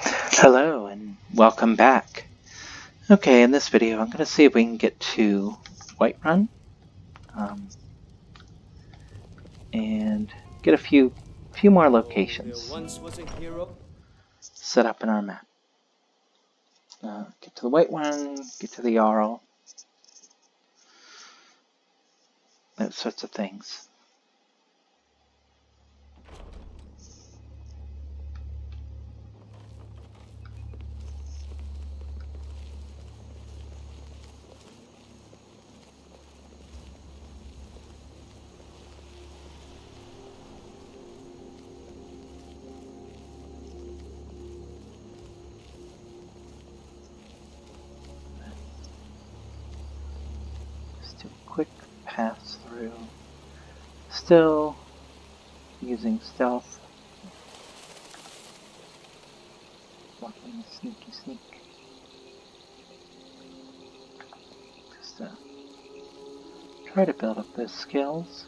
Hello and welcome back. Okay, in this video I'm going to see if we can get to Whiterun and get a few more locations set up in our map. Get to the Whiterun, get to the Jarl, those sorts of things. Do a quick pass through. Still using stealth. Walking sneak. Just try to build up those skills.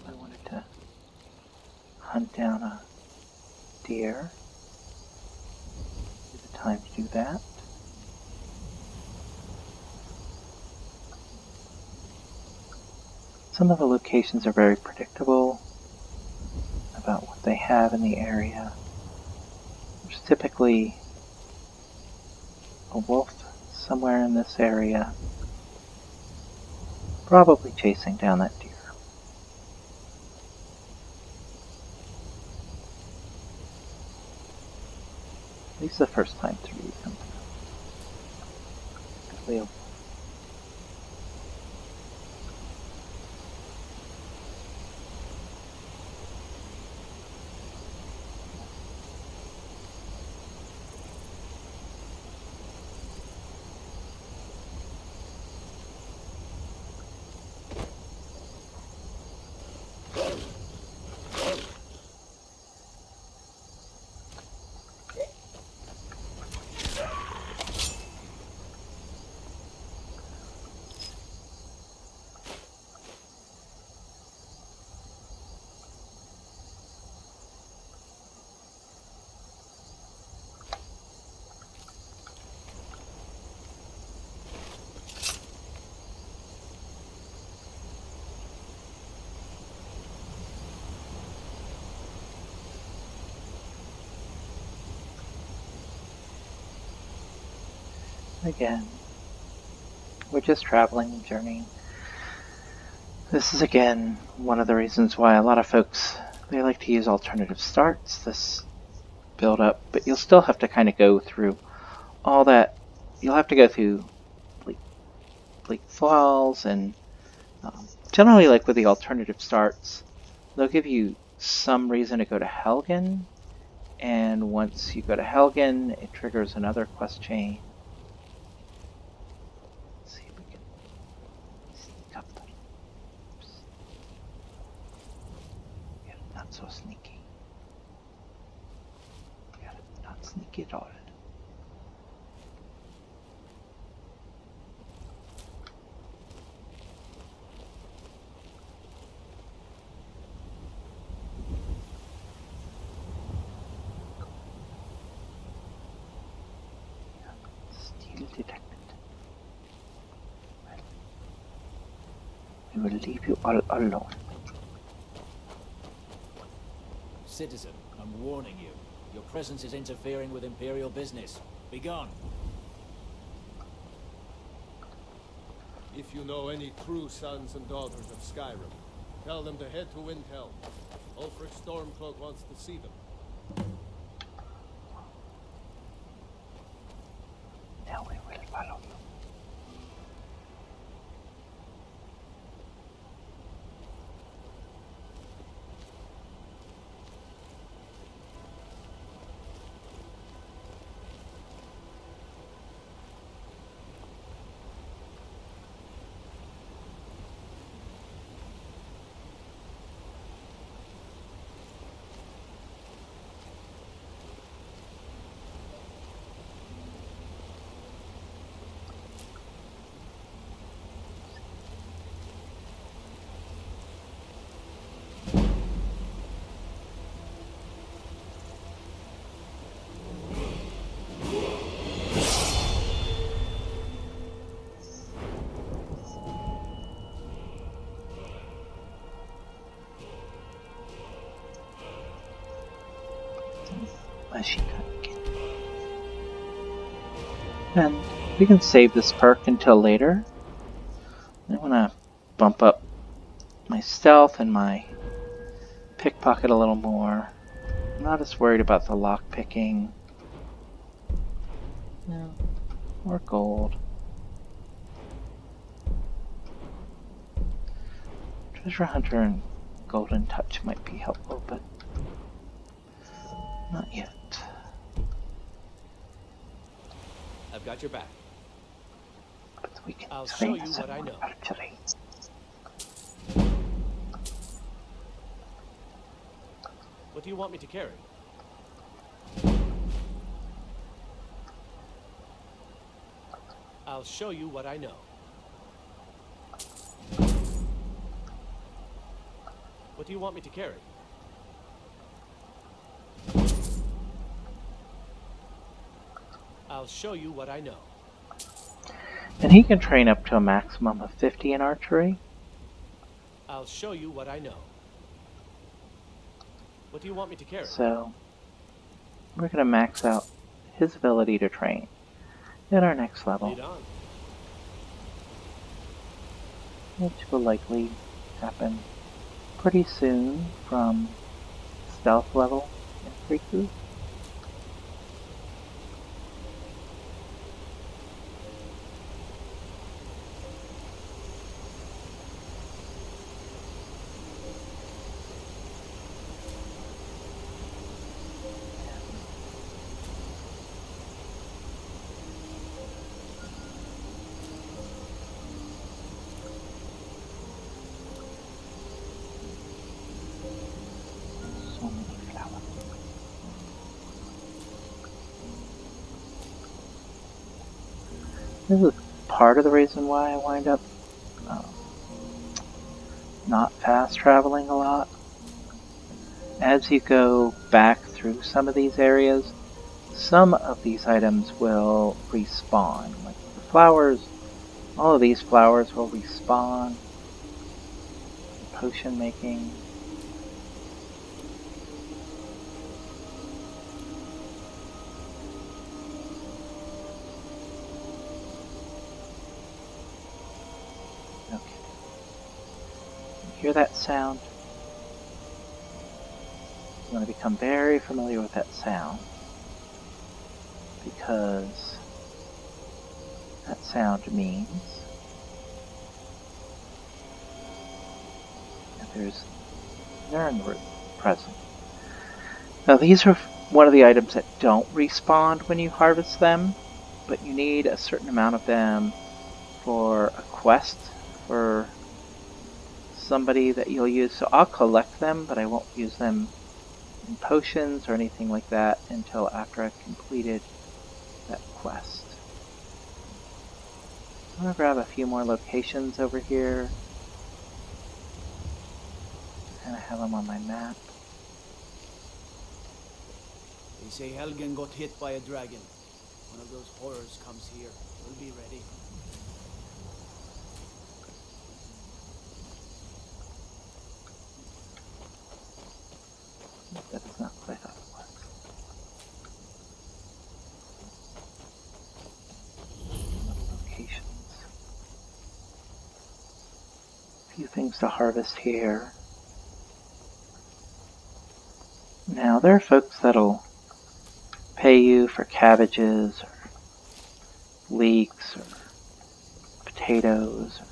I wanted to hunt down a deer. Time to do that. Some of the locations are very predictable about what they have in the area. There's typically a wolf somewhere in this area, probably chasing down that deer. At least the first time through them. Definitely again, we're just traveling, journeying. This is again one of the reasons why a lot of folks, they like to use alternative starts, this build up, but you'll still have to kind of go through all that. You'll have to go through Bleak Falls, and generally, like with the alternative starts, they'll give you some reason to go to Helgen, and once you go to Helgen, it triggers another quest chain. So sneaky. Yeah, not sneaky at all. Steal detected. Well, we will leave you all alone. Citizen, I'm warning you. Your presence is interfering with Imperial business. Be gone. If you know any true sons and daughters of Skyrim, tell them to head to Windhelm. Ulfric Stormcloak wants to see them. Now we will follow you. machine gun. And we can save this perk until later. I want to bump up my stealth and my pickpocket a little more. I'm not as worried about the lock picking. No, more gold. Treasure Hunter and Golden Touch might be helpful, but not yet. I've got your back. But we can I'll train show you us what I more know. archery. What do you want me to carry? I'll show you what I know. What do you want me to carry? I'll show you what I know. And he can train up to a maximum of 50 in archery. I'll show you what I know. What do you want me to carry? So we're going to max out his ability to train at our next level, Lead on. which will likely happen pretty soon from stealth level increases. So many flowers. This is part of the reason why I wind up not fast traveling a lot. As you go back through some of these areas, some of these items will respawn. Like the flowers, all of these flowers will respawn. Potion making. Okay. You hear that sound? You want to become very familiar with that sound, because that sound means that there's Nirnroot present. Now these are one of the items that don't respawn when you harvest them, but you need a certain amount of them for a quest for somebody that you'll use. So I'll collect them, but I won't use them in potions or anything like that until after I've completed that quest. I'm going to grab a few more locations over here. And I have them on my map. They say Helgen got hit by a dragon. One of those horrors comes here. We'll be ready. That is not what I thought it was. Locations. A few things to harvest here. Now, there are folks that'll pay you for cabbages, or leeks, or potatoes, or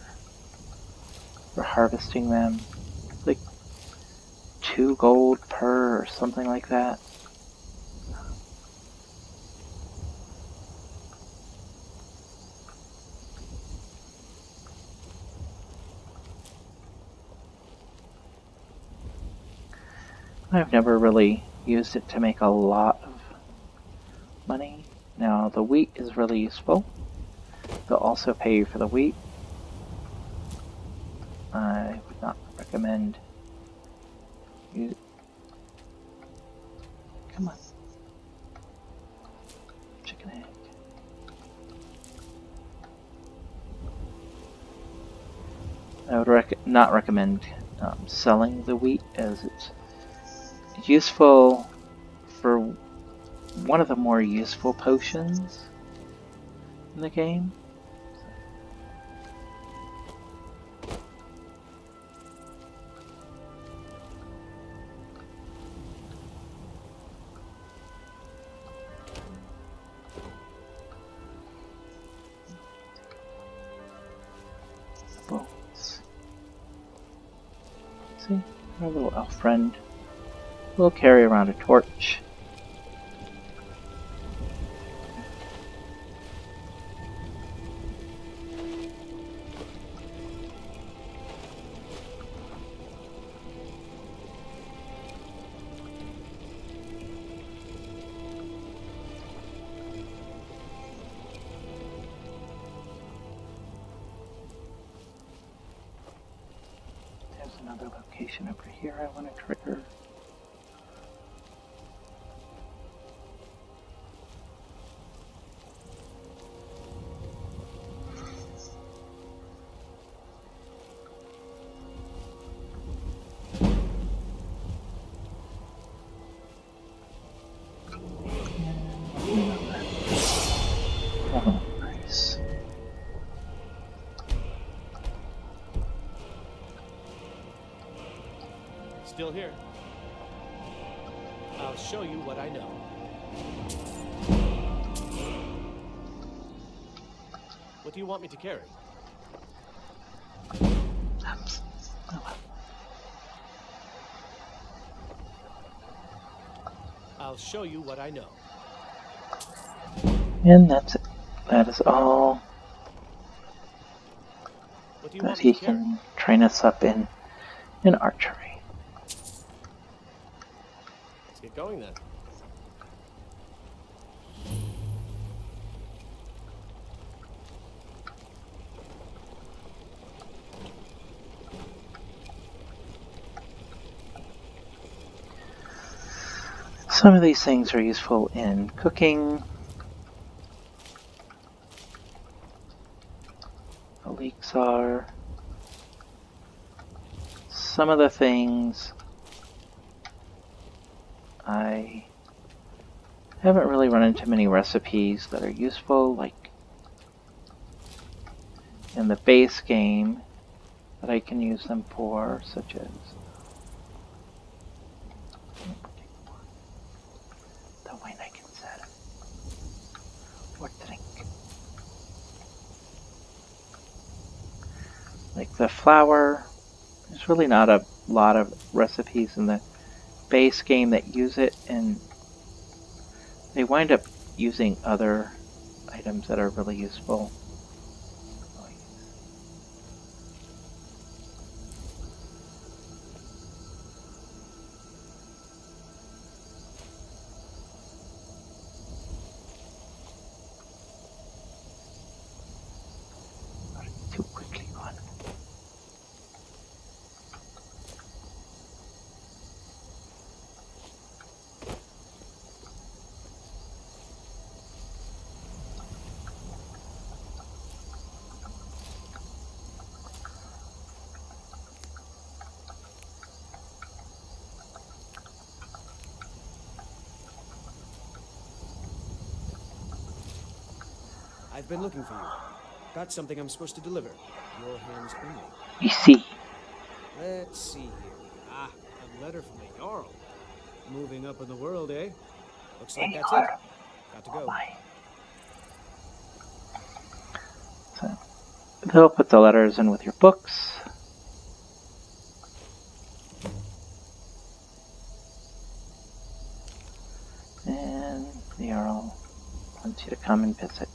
for harvesting them. Like 2 gold per, or something like that. I've never really used it to make a lot of money. Now, the wheat is really useful. They'll also pay you for the wheat. I would not recommend you. Come on. Chicken egg. I would not recommend selling the wheat, as it's useful for one of the more useful potions in the game. Bolts. See, our little elf friend will carry around a torch. Another location over here I want to trigger. Oh, nice. Still here. I'll show you what I know. What do you want me to carry? Oops. Oh, well. I'll show you what I know. And that's it. That is all What do you that want he me to carry? can train us up in archery. Let's get going then. Some of these things are useful in cooking. The leeks are. Some of the things I haven't really run into many recipes that are useful, like in the base game, that I can use them for, such as the wine I can set or drink. Like the flour, there's really not a lot of recipes in the base game that use it, and they wind up using other items that are really useful. Too quickly gone. I've been looking for you. Got something I'm supposed to deliver. Your hands only. You see, Let's see here. Ah, a letter from the Jarl. Moving up in the world, eh? Looks like that's it. Got to go. So they'll put the letters in with your books. And the Earl wants you to come and visit.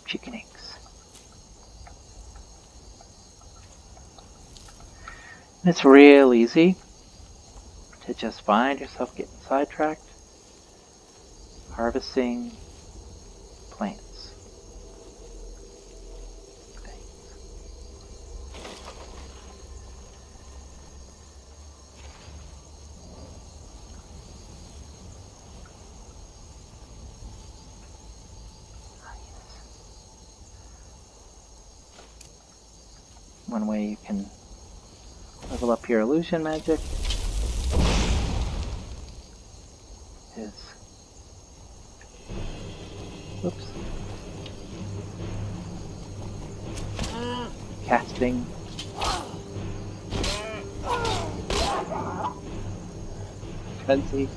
Chicken eggs. And it's real easy to just find yourself getting sidetracked, harvesting plants. one way you can level up your illusion magic is, oops, casting frenzy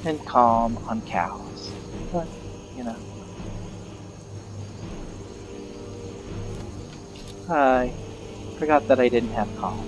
and calm on cows. But, you know, I forgot that I didn't have calm.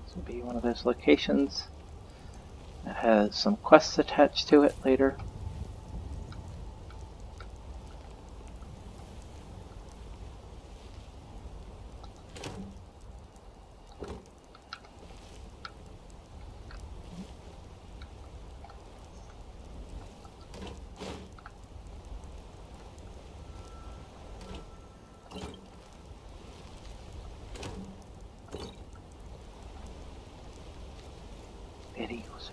This will be one of those locations that has some quests attached to it later. Videos.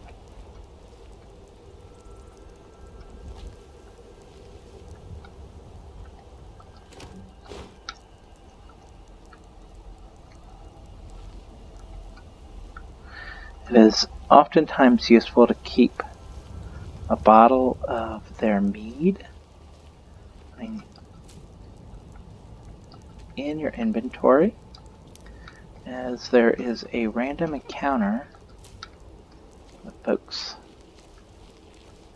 It is oftentimes useful to keep a bottle of their mead in your inventory, as there is a random encounter with folks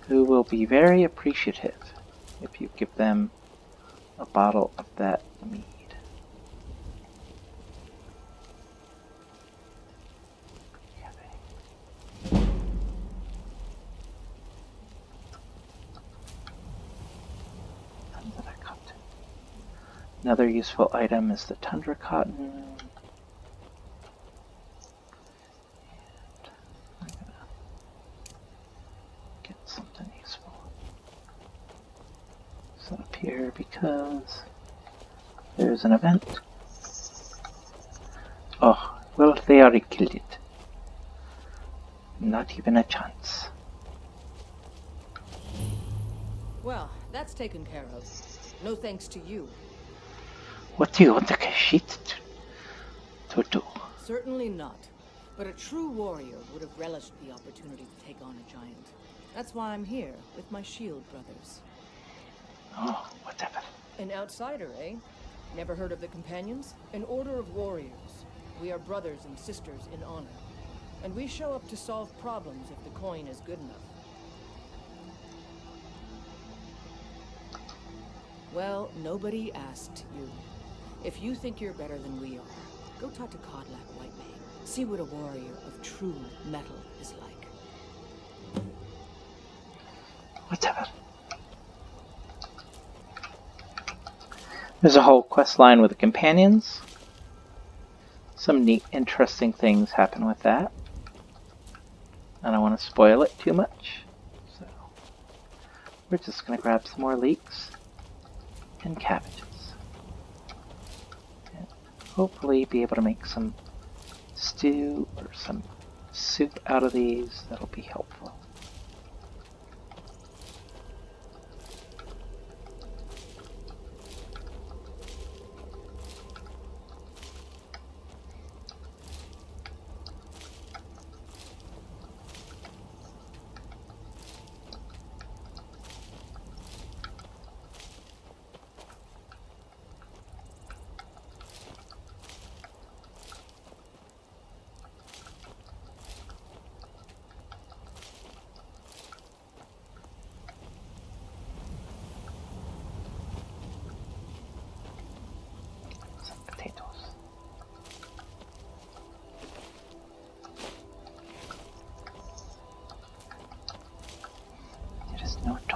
who will be very appreciative if you give them a bottle of that mead. Another useful item is the tundra cotton. And I'm gonna get something useful set up here because there's an event. Oh, well, they already killed it. Not even a chance. Well, that's taken care of. No thanks to you. What do you want the Kashit to do? Certainly not. But a true warrior would have relished the opportunity to take on a giant. That's why I'm here, with my shield brothers. Oh, whatever. An outsider, eh? Never heard of the Companions? An order of warriors. We are brothers and sisters in honor. And we show up to solve problems if the coin is good enough. Well, nobody asked you. If you think you're better than we are, go talk to Kodlak Whitemane. See what a warrior of true metal is like. Whatever. There's a whole quest line with the companions. Some neat, interesting things happen with that. I don't want to spoil it too much, so we're just going to grab some more leeks and cabbages. And hopefully be able to make some stew or some soup out of these that'll be helpful.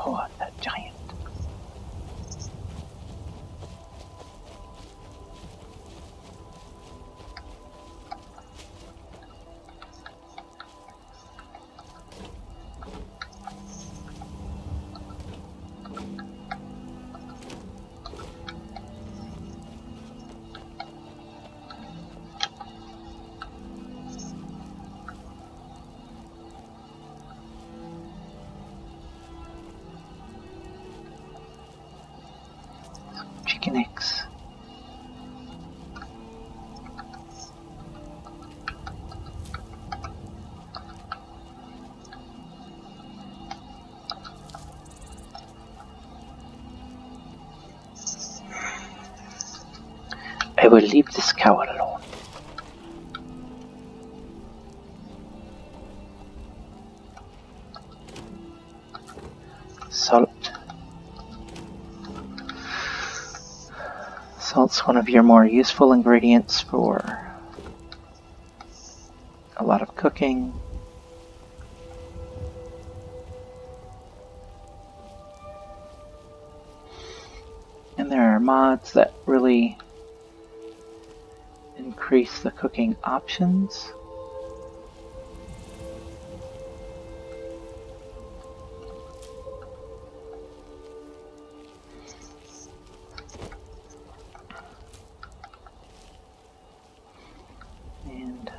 Oh, that giant. Chicken eggs. I will leave this cow alone. Salt. Salt's one of your more useful ingredients for a lot of cooking. And there are mods that really increase the cooking options. And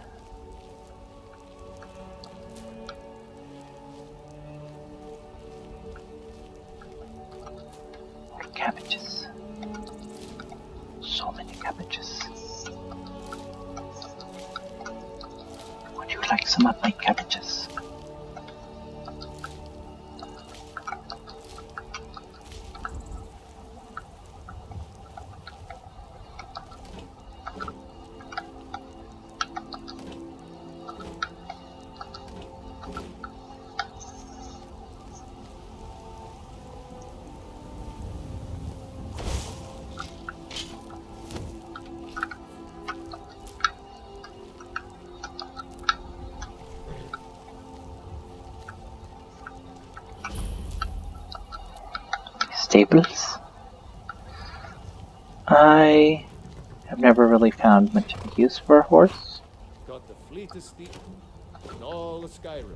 more cabbages. So many cabbages. Would you like some of my cabbages? Stables. I have never really found much use for a horse. Got the fleetest steed in all of Skyrim.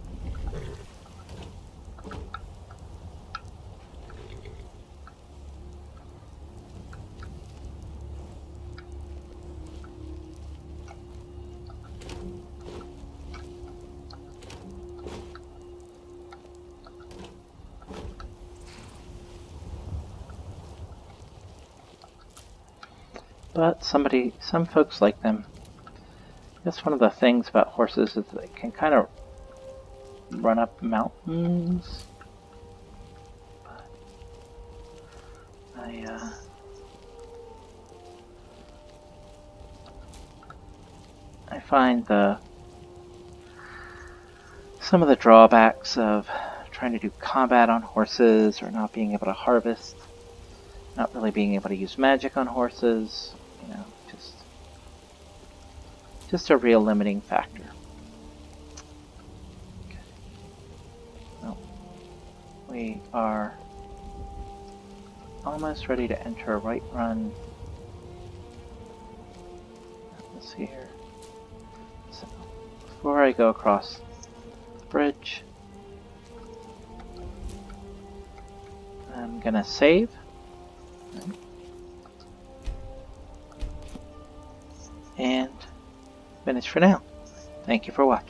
But some folks like them. I guess one of the things about horses is they can kind of run up mountains. But I find some of the drawbacks of trying to do combat on horses, or not being able to harvest, not really being able to use magic on horses, you know, just a real limiting factor. Okay. Well, we are almost ready to enter Whiterun. Let's see here. So, before I go across the bridge, I'm gonna save. And finish for now. Thank you for watching.